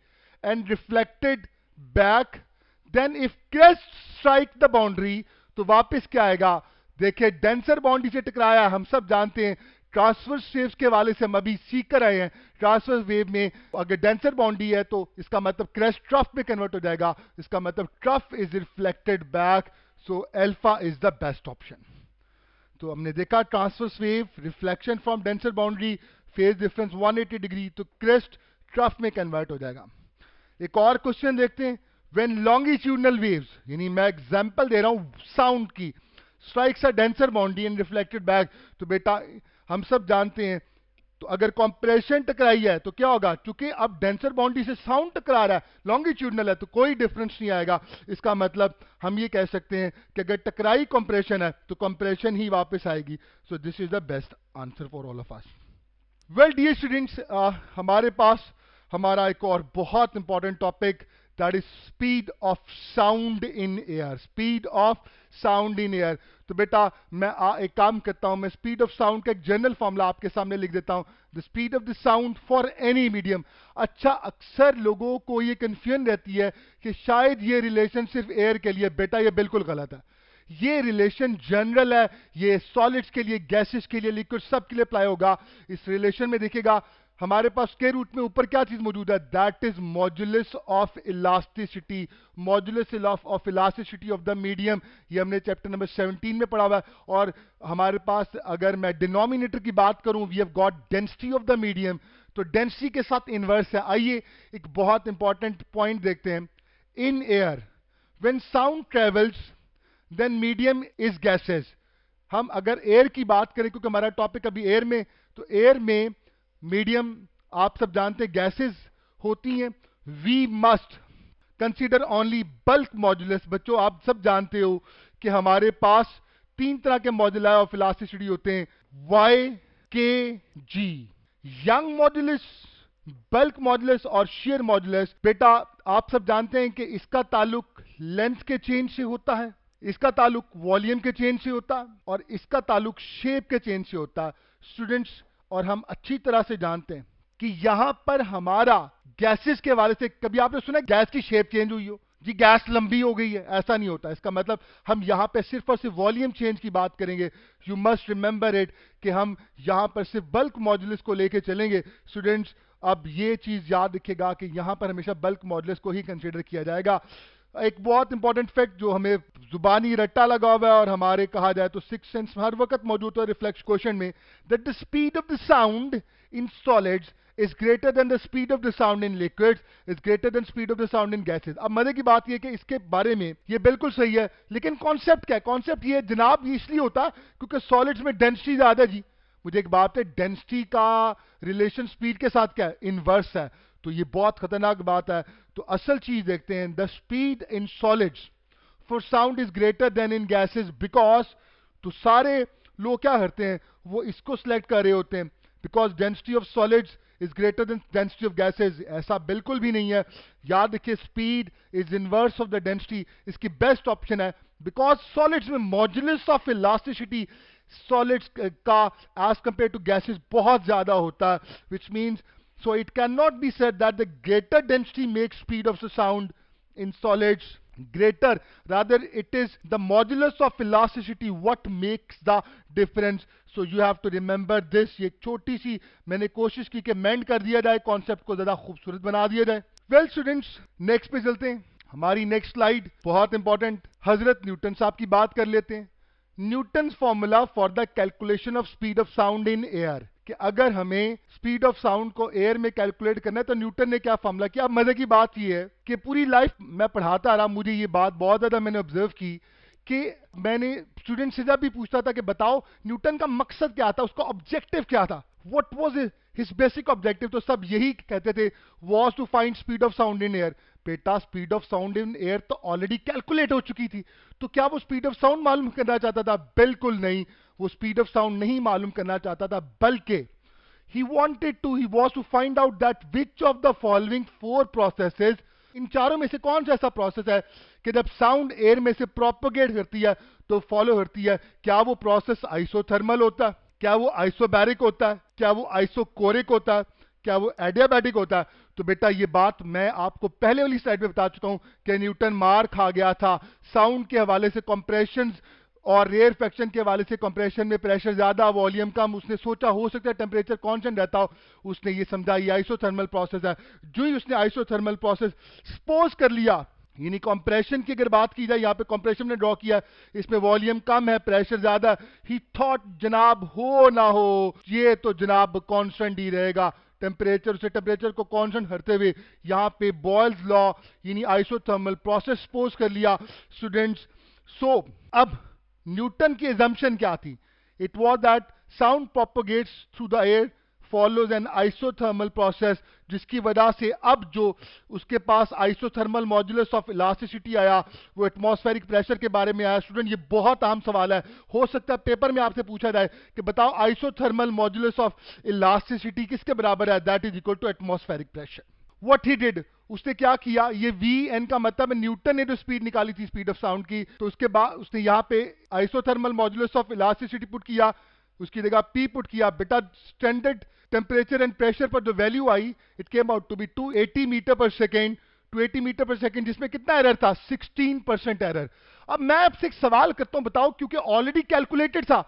and reflected back, then if crest strike the boundary, तो वापस क्या आएगा, देखिए डेंसर बाउंड्री से टकराया, हम सब जानते हैं ट्रांसवर्स वेव्स के वाले से हम अभी सीख कर आए हैं। ट्रांसवर्स वेव में अगर डेंसर बाउंड्री है तो इसका मतलब क्रेस्ट ट्रफ में कन्वर्ट हो जाएगा, इसका मतलब trough is reflected back, so alpha is the best option. तो हमने देखा transverse wave, reflection from denser boundary, phase difference 180 degree, तो क्रेस्ट ट्रफ में कन्वर्ट हो जाएगा। एक और क्वेश्चन देखते हैं। व्हेन लॉन्गिट्यूडनल वेव्स, यानी मैं एग्जांपल दे रहा हूं साउंड की, strikes a denser boundary and reflected back, तो बेटा हम सब जानते हैं तो अगर कंप्रेशन टकराई है तो क्या होगा, क्योंकि अब डेंसर बाउंड्री से साउंड टकरा रहा है, लॉन्गिट्यूडनल है तो कोई डिफरेंस नहीं आएगा। इसका मतलब हम ये कह सकते हैं कि अगर टकराई कंप्रेशन है तो कंप्रेशन ही वापस आएगी। So this is the best answer for all of us. Well dear students, हमारे पास हमारा एक और बहुत important topic, that is speed of sound in air, speed of sound in air. तो बेटा मैं एक काम करता हूं, मैं स्पीड ऑफ साउंड का एक जनरल फॉर्मूला आपके सामने लिख देता हूं। The speed of the sound for any medium. अच्छा, अक्सर लोगों को ये कंफ्यूजन रहती है कि शायद ये रिलेशन सिर्फ एयर के लिए, बेटा ये बिल्कुल गलत है। ये रिलेशन जनरल है, ये सॉलिड्स के लिए, गैसेस के लिए, लिक्विड सब के लिए अप्लाई होगा। इस रिलेशन में देखिएगा हमारे पास स्क्वायर रूट में ऊपर क्या चीज मौजूद है, that is modulus of elasticity, modulus of elasticity of the medium. ये हमने चैप्टर नंबर 17 में पढ़ा हुआ है। और हमारे पास अगर मैं डिनोमिनेटर की बात करूं, we have got density of the medium, तो डेंसिटी के साथ इनवर्स है। आइए एक बहुत इंपॉर्टेंट पॉइंट देखते हैं। In air when sound travels then medium is gases. हम अगर एयर की बात करें, क्योंकि हमारा टॉपिक अभी एयर में, तो एयर में मीडियम आप सब जानते हैं गैसेस होती हैं। We must consider only bulk modulus. बच्चों आप सब जानते हो कि हमारे पास 3 तरह के मॉड्यूला ऑफ इलास्टिसिटी होते हैं, वाई, के, जी। यंग मॉड्यूलस, बल्क मॉड्यूलस और शेयर मॉड्यूलस। बेटा आप सब जानते हैं कि इसका ताल्लुक लेंथ के चेंज से होता है, इसका ताल्लुक वॉल्यूम के चेंज से होता है, और इसका ताल्लुक शेप के चेंज से होता है। स्टूडेंट्स, और हम अच्छी तरह से जानते हैं कि यहां पर हमारा गैसेस के हवाले से, कभी आपने सुना गैस की शेप चेंज हुई हो, जी गैस लंबी हो गई है, ऐसा नहीं होता। इसका मतलब हम यहां पर सिर्फ और सिर्फ वॉल्यूम चेंज की बात करेंगे। यू मस्ट रिमेंबर इट कि हम यहां पर सिर्फ बल्क मॉड्यूलस को लेके चलेंगे। स्टूडेंट्स अब ये चीज याद रखिएगा कि यहां पर हमेशा बल्क मॉड्यूलस को ही कंसिडर किया जाएगा। एक बहुत इंपॉर्टेंट फैक्ट जो हमें जुबानी रट्टा लगा हुआ है और हमारे कहा जाए तो सिक्स सेंस हर वक्त मौजूद है रिफ्लेक्स क्वेश्चन में, that the speed of the sound in solids is greater than the speed of the sound in liquids is greater than speed of the sound in gases. अब मजे की बात यह कि इसके बारे में ये बिल्कुल सही है, लेकिन कॉन्सेप्ट क्या है? कॉन्सेप्ट ये जनाब ये इसलिए होता है क्योंकि सॉलिड्स में डेंसिटी ज्यादा है। जी मुझे एक बात है, डेंसिटी का रिलेशन स्पीड के साथ क्या है? इनवर्स है। तो ये बहुत खतरनाक बात है। तो असल चीज देखते हैं, the speed in solids for sound is greater then in gases because, तो सारे लोग क्या करते हैं, वो इसको सिलेक्ट कर रहे होते हैं because density of solids is greater than density of gases. ऐसा बिल्कुल भी नहीं है। याद रखिए, speed is inverse of the density. इसकी बेस्ट ऑप्शन है, बिकॉज सॉलिड्स में मॉड्यूलस ऑफ इलास्टिसिटी सॉलिड्स का एज कंपेयर टू गैसेज बहुत ज्यादा होता है, which means so it cannot be said that the greater density makes speed of the sound in solids greater, rather it is the modulus of elasticity what makes the difference. So you have to remember this. ये छोटी सी मैंने कोशिश की कि मेंड कर दिया जाए, concept को ज्यादा खूबसूरत बना दिया जाए। वेल स्टूडेंट्स, नेक्स्ट पे चलते हैं। हमारी नेक्स्ट स्लाइड बहुत इंपॉर्टेंट, हजरत न्यूटन साहब की बात कर लेते हैं। Newton formula for the calculation of speed of sound in air, कि अगर हमें स्पीड ऑफ साउंड को एयर में कैलकुलेट करना है तो न्यूटन ने क्या फॉर्मूला किया। अब मजे की बात यह है कि पूरी लाइफ मैं पढ़ाता रहा, मुझे ये बात बहुत ज्यादा मैंने ऑब्जर्व की कि मैंने स्टूडेंट से जब भी पूछता था कि बताओ न्यूटन का मकसद क्या था, उसका ऑब्जेक्टिव क्या था, what was his basic objective, तो सब यही कहते थे, was to find speed of sound in air. बेटा, speed of sound in air तो ऑलरेडी कैलकुलेट हो चुकी थी, तो क्या वो स्पीड ऑफ साउंड मालूम करना चाहता था? बिल्कुल नहीं, वो स्पीड ऑफ साउंड नहीं मालूम करना चाहता था, बल्कि he was to find out that which of the following four processes, इन चारों में से कौन सा ऐसा प्रोसेस है कि जब साउंड एयर में से प्रोपोगेट करती है तो फॉलो करती है। क्या वो प्रोसेस आइसोथर्मल होता है, क्या वो आइसोबैरिक होता है, क्या वो आइसोकोरिक होता है, क्या वो एडियाबैटिक होता है? तो बेटा, ये बात मैं आपको पहले वाली स्लाइड में बता चुका हूं कि न्यूटन मार खा गया था साउंड के हवाले से, कंप्रेशन और रेयर फ्रैक्शन के हवाले से। कंप्रेशन में प्रेशर ज्यादा, वॉल्यूम कम, उसने सोचा हो सकता है टेम्परेचर कांस्टेंट रहता हो, उसने ये समझा ये आइसोथर्मल प्रोसेस है। जो ही उसने आइसोथर्मल प्रोसेस सपोज कर लिया, यानी कंप्रेशन की अगर बात की जाए, यहाँ पे कंप्रेशन ने ड्रॉ किया, इसमें वॉल्यूम कम है, प्रेशर ज्यादा, ही थॉट जनाब हो ना हो ये तो जनाब कांस्टेंट ही रहेगा, टेम्परेचर से टेम्परेचर को कांस्टेंट करते हुए यहाँ पे बॉयल्स लॉ यानी आइसोथर्मल प्रोसेस सपोज कर लिया स्टूडेंट्स। सो अब न्यूटन की एजम्पशन क्या थी? It was that sound propagates through the air, follows N isothermal process, जिसकी वजह से अब जो उसके पास आइसोथर्मल मॉड्यूलस ऑफ इलास्टिसिटी आया वो एटमॉस्फेरिक प्रेशर के बारे में आया। स्टूडेंट, ये बहुत अहम सवाल है, हो सकता है पेपर में आपसे पूछा जाए कि बताओ आइसोथर्मल मॉड्यूलस ऑफ इलास्टिसिटी किसके बराबर है? That is equal to atmospheric pressure. What he did, उसने क्या किया, ये वी एन का मतलब न्यूटन ने जो स्पीड निकाली थी स्पीड ऑफ साउंड की, तो उसके बाद उसने यहाँ पे isothermal modulus of elasticity put किया, उसकी जगह पी पुट किया। बेटा, स्टैंडर्ड टेम्परेचर एंड प्रेशर पर जो वैल्यू आई, it came out to be 280 metre पर सेकेंड, 280 मीटर पर सेकेंड, जिसमें कितना एरर था? 16% एरर। अब मैं आपसे एक सवाल करता हूं, बताओ, क्योंकि ऑलरेडी कैलकुलेटेड था,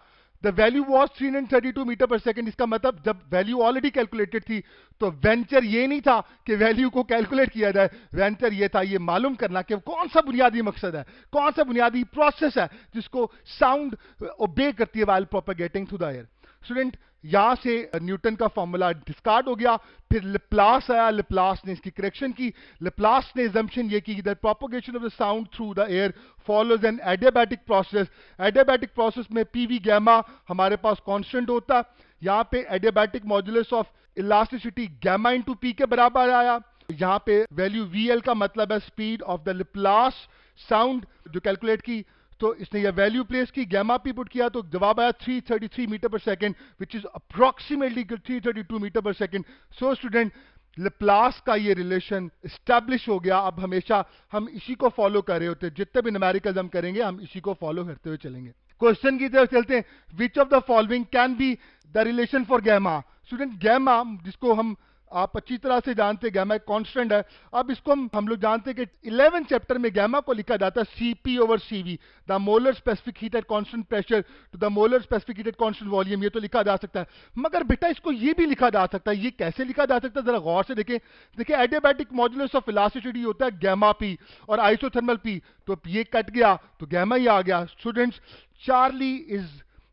द वैल्यू वॉज 332 मीटर पर सेकेंड। इसका मतलब जब वैल्यू ऑलरेडी कैलकुलेटेड थी तो वेंचर ये नहीं था कि वैल्यू को कैलकुलेट किया जाए, वेंचर ये था ये मालूम करना कि कौन सा बुनियादी मकसद है, कौन सा बुनियादी प्रोसेस है जिसको साउंड ओबे करती है while propagating through the air. Student, यहां से न्यूटन का फॉर्मूला डिस्कार्ड हो गया, फिर लेप्लास आया, लेप्लास ने इसकी करेक्शन की। लेप्लास ने assumption ये की that propagation of the sound through the air follows an adiabatic process. Adiabatic process में पीवी गैमा हमारे पास कांस्टेंट होता है, यहां पे adiabatic modulus of elasticity gamma into P के बराबर आया। यहां पे वैल्यू वीएल का मतलब है speed of the Laplace sound जो कैलकुलेट की, तो इसने ये वैल्यू प्लेस की, गैमा पी पुट किया, तो जवाब आया 333 मीटर पर second, which is approximately 332 metre पर सेकेंड। सो स्टूडेंट, लेप्लास का ये रिलेशन एस्टैब्लिश हो गया। अब हमेशा हम इसी को फॉलो कर रहे होते हैं, जितने भी न्यूमेरिकल्स हम करेंगे हम इसी को फॉलो करते हुए चलेंगे। क्वेश्चन की तरफ चलते हैं, which of the following can be the relation for gamma. Student, gamma जिसको हम आप अच्छी तरह से जानते हैं, गैमा एक कांस्टेंट है। अब इसको हम लोग जानते हैं कि 11 चैप्टर में गैमा को लिखा जाता है CP over CV, the molar specific heat at constant pressure to the molar specific heat at constant volume. ये तो लिखा जा सकता है, मगर बेटा इसको ये भी लिखा जा सकता है। ये कैसे लिखा जा सकता है, जरा गौर से देखें। देखिए, एडियाबैटिक मॉड्यूलस ऑफ इलास्टिसिटी होता है गैमा पी और आइसोथर्मल पी, तो ये कट गया तो गैमा ही आ गया। स्टूडेंट्स, चार्ली इज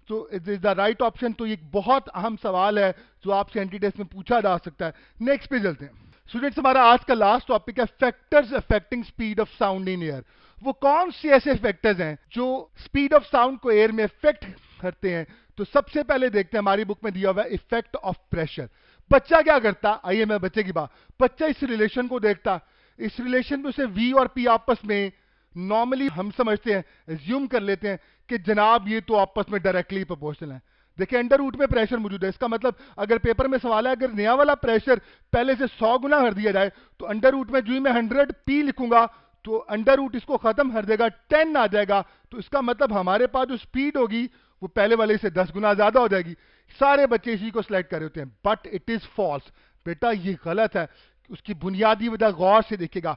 तो it is the right option. तो ये बहुत अहम सवाल है जो आपसे एंट्री टेस्ट में पूछा जा सकता है। नेक्स्ट पे चलते हैं स्टूडेंट्स, हमारा आज का लास्ट टॉपिक है factors affecting speed of sound in air. वो कौन से ऐसे फैक्टर्स हैं जो स्पीड ऑफ साउंड को एयर में इफेक्ट करते हैं? तो सबसे पहले देखते हैं, हमारी बुक में दिया हुआ है इफेक्ट ऑफ प्रेशर। बच्चा क्या करता, आइए मैं बच्चे की बात, बच्चा इस रिलेशन को देखता, इस रिलेशन में से वी और पी आपस में नॉर्मली हम समझते हैं, एज्यूम कर लेते हैं कि जनाब ये तो आपस में डायरेक्टली प्रोपोर्शनल है। देखिए अंडर रूट में प्रेशर मौजूद है, इसका मतलब अगर पेपर में सवाल है अगर नया वाला प्रेशर पहले से 100 गुना कर दिया जाए तो अंडर रूट में जो ही मैं 100 पी लिखूंगा तो अंडर रूट इसको खत्म कर देगा, 10 आ जाएगा। तो इसका मतलब हमारे पास जो स्पीड होगी वो पहले वाले से 10 गुना ज्यादा हो जाएगी। सारे बच्चे इसी को सिलेक्ट कर रहे होते हैं, बट इट इज फॉल्स। बेटा ये गलत है, उसकी बुनियादी वजह गौर से देखिएगा।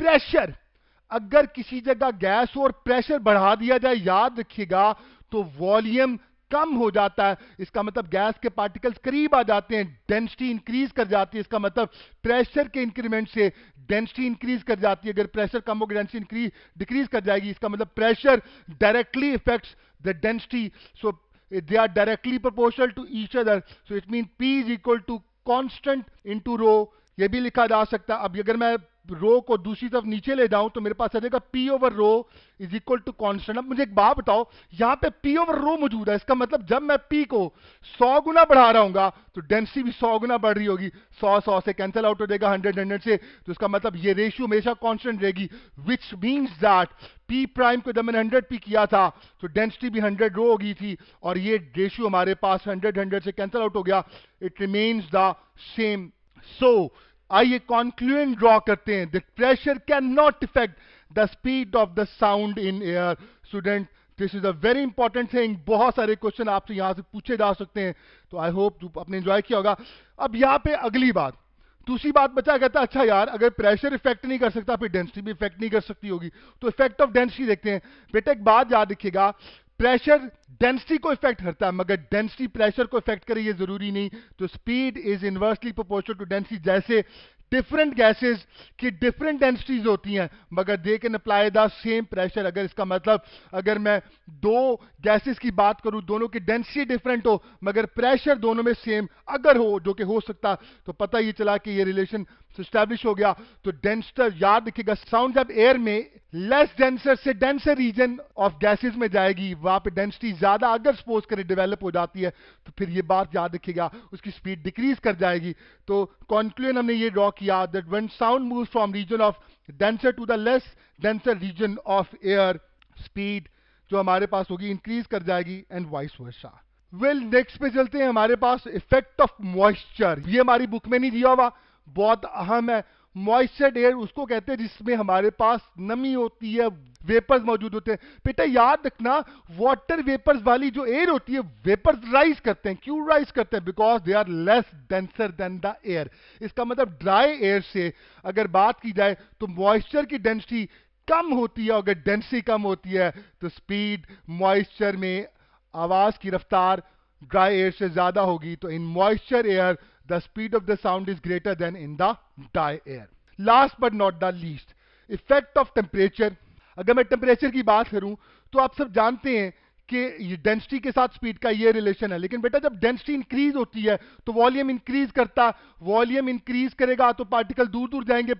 प्रेशर, अगर किसी जगह गैस और प्रेशर बढ़ा दिया जाए, याद रखिएगा, तो वॉल्यूम कम हो जाता है। इसका मतलब गैस के पार्टिकल्स करीब आ जाते हैं, डेंसिटी इंक्रीज कर जाती है। इसका मतलब प्रेशर के इंक्रीमेंट से डेंसिटी इंक्रीज कर जाती है। अगर प्रेशर कम होगा डेंसिटी डिक्रीज कर जाएगी। इसका मतलब pressure directly affects the density, so they are directly proportional to each other. So it mean P is equal to constant into rho, ये भी लिखा जा सकता है। अब अगर मैं रो को दूसरी तरफ नीचे ले जाऊं तो मेरे पास आ जाएगा P over rho is equal to constant. अब मुझे एक बात बताओ, यहां पे P ओवर रो मौजूद है, इसका मतलब जब मैं P को 100 गुना बढ़ा रहा हूंगा तो डेंसिटी भी 100 गुना बढ़ रही होगी। 100 से कैंसिल आउट हो जाएगा, 100 से, तो इसका मतलब ये रेशियो हमेशा कांस्टेंट रहेगी, which means that P prime को जब मैंने 100 P किया था तो डेंसिटी भी 100 रो हो गई थी, और ये रेशियो हमारे पास 100 से कैंसिल आउट हो गया, इट रिमेन्स द सेम। सो आइए कॉन्क्लूजन ड्रॉ करते हैं। The pressure can not effect the speed of the sound in air. Student, this is a very important thing. बहुत सारे क्वेश्चन आपसे यहां से पूछे जा सकते हैं, तो आई होप आपने एंजॉय किया होगा। अब यहां पे अगली बात, दूसरी बात बचा, कहता है अच्छा यार अगर प्रेशर इफेक्ट नहीं कर सकता फिर डेंसिटी भी इफेक्ट नहीं कर सकती होगी, तो इफेक्ट ऑफ डेंसिटी देखते हैं। बेटा एक बात याद रखिएगा, प्रेशर डेंसिटी को इफेक्ट करता है, मगर डेंसिटी प्रेशर को इफेक्ट करे ये जरूरी नहीं। तो speed is inversely proportional to density. जैसे डिफरेंट गैसेस की डिफरेंट डेंसिटीज होती हैं, मगर they can apply the same pressure. अगर इसका मतलब अगर मैं दो गैसेस की बात करूं, दोनों की डेंसिटी डिफरेंट हो मगर प्रेशर दोनों में सेम अगर हो, जो कि हो सकता, तो पता ये चला कि ये रिलेशन स्टैब्लिश हो गया। तो डेंसर, याद रखिएगा, साउंड जब एयर में लेस डेंसर से डेंसर रीजन ऑफ गैसेस में जाएगी, वहां पे डेंसिटी ज्यादा अगर सपोज करें डेवलप हो जाती है, तो फिर ये बात याद रखिएगा उसकी स्पीड डिक्रीज कर जाएगी। तो कंक्लूजन हमने ये ड्रॉ किया that when sound moves from region of denser to the less denser region of air, speed जो हमारे पास होगी इंक्रीज कर जाएगी, and vice versa. Well next पे चलते हैं। हमारे पास इफेक्ट ऑफ मॉइस्चर, ये हमारी बुक में नहीं दिया हुआ, बहुत अहम है। मॉइस्चर एयर उसको कहते हैं जिसमें हमारे पास नमी होती है, वेपर्स मौजूद होते हैं। बेटा याद रखना, वाटर वेपर्स वाली जो एयर होती है वेपर्स राइज करते हैं। क्यों राइज करते हैं? Because they are less denser than the air. इसका मतलब ड्राई एयर से अगर बात की जाए तो मॉइस्चर की डेंसिटी कम होती है, अगर डेंसिटी कम होती है तो स्पीड मॉइस्चर में आवाज की रफ्तार ड्राई एयर से ज्यादा होगी। तो इन moisture air the speed of the sound is greater than in the dry air. Last but not the least, effect of temperature. अगर मैं टेम्परेचर की बात करूं तो आप सब जानते हैं कि डेंसिटी के साथ स्पीड का ये रिलेशन है, लेकिन बेटा जब डेंसिटी इंक्रीज होती है तो वॉल्यूम इंक्रीज करता, वॉल्यूम इंक्रीज करेगा तो पार्टिकल दूर दूर जाएंगे,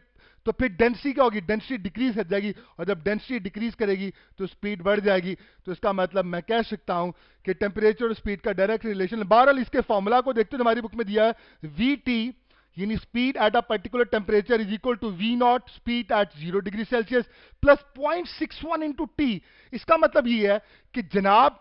तो फिर डेंसिटी क्या होगी? डेंसिटी डिक्रीज कर जाएगी, और जब डेंसिटी डिक्रीज करेगी तो स्पीड बढ़ जाएगी। तो इसका मतलब मैं कह सकता हूं कि टेम्परेचर और स्पीड का डायरेक्ट रिलेशन। बहरहाल इसके फॉर्मूला को देखते हो हमारी बुक में दिया है, VT यानी speed at a particular temperature is equal to V naught speed at 0 degree Celsius plus 0.61 into T. इसका मतलब ये है कि जनाब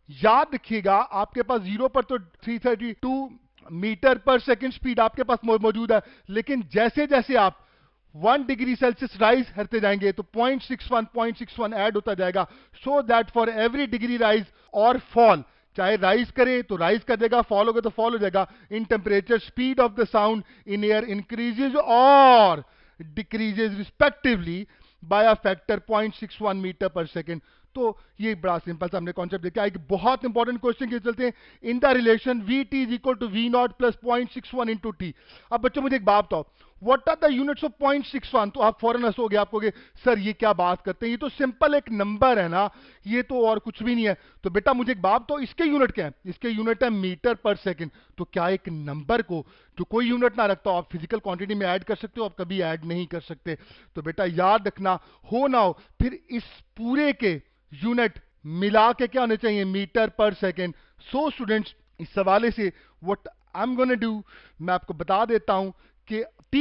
याद रखिएगा, आपके पास 0 पर तो 332 मीटर पर सेकेंड स्पीड आपके पास मौजूद है, लेकिन जैसे जैसे आप 1 डिग्री सेल्सियस राइज करते जाएंगे तो 0.61 ऐड होता जाएगा, so that for every degree rise और फॉल, चाहे राइज करे तो राइज कर देगा, फॉल होगा तो फॉल हो जाएगा, in temperature speed of the sound in air increases और decreases respectively by a factor 0.61 metre पर सेकेंड। तो ये बड़ा सिंपल सा हमने कॉन्सेप्ट देखा। एक बहुत इंपॉर्टेंट क्वेश्चन के चलते हैं, in the relation VT is equal to V naught plus 0.61 into T. अब बच्चों मुझे एक बात बताओ, what are the units of 0.61? तो आप फौरन हंसोगे, आप कहोगे सर ये क्या बात करते हैं, ये तो सिंपल एक नंबर है ना, ये तो और कुछ भी नहीं है। तो बेटा मुझे एक बात, तो इसके यूनिट क्या है? इसके यूनिट है मीटर पर सेकेंड। तो क्या एक नंबर को जो कोई यूनिट ना रखता हो आप फिजिकल क्वांटिटी में ऐड कर सकते हो? आप कभी ऐड नहीं कर सकते। तो बेटा याद रखना, हो ना हो, फिर इस पूरे के यूनिट मिला के क्या होने चाहिए? मीटर पर सेकेंड। सो स्टूडेंट्स, इस हवाले से what I am gonna do, मैं आपको बता देता हूं कि T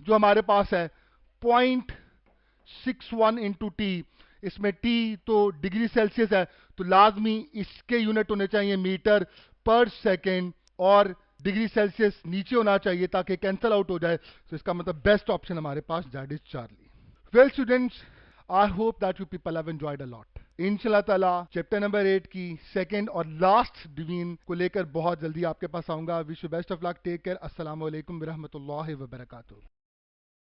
जो हमारे पास है 0.61 इंटू टी, इसमें T तो डिग्री सेल्सियस है, तो लाजमी इसके यूनिट होने चाहिए मीटर पर सेकेंड और डिग्री सेल्सियस नीचे होना चाहिए ताकि कैंसल आउट हो जाए। तो इसका मतलब बेस्ट ऑप्शन हमारे पास that is Charlie. Well students, I hope that you people have enjoyed a lot. इंशाल्लाह ताला चैप्टर नंबर 8 की सेकंड और लास्ट डिवीजन को लेकर बहुत जल्दी आपके पास आऊंगा। Wish you best of luck, take care, अस्सलाम वालेकुम व रहमतुल्लाहि व बरकातुहू।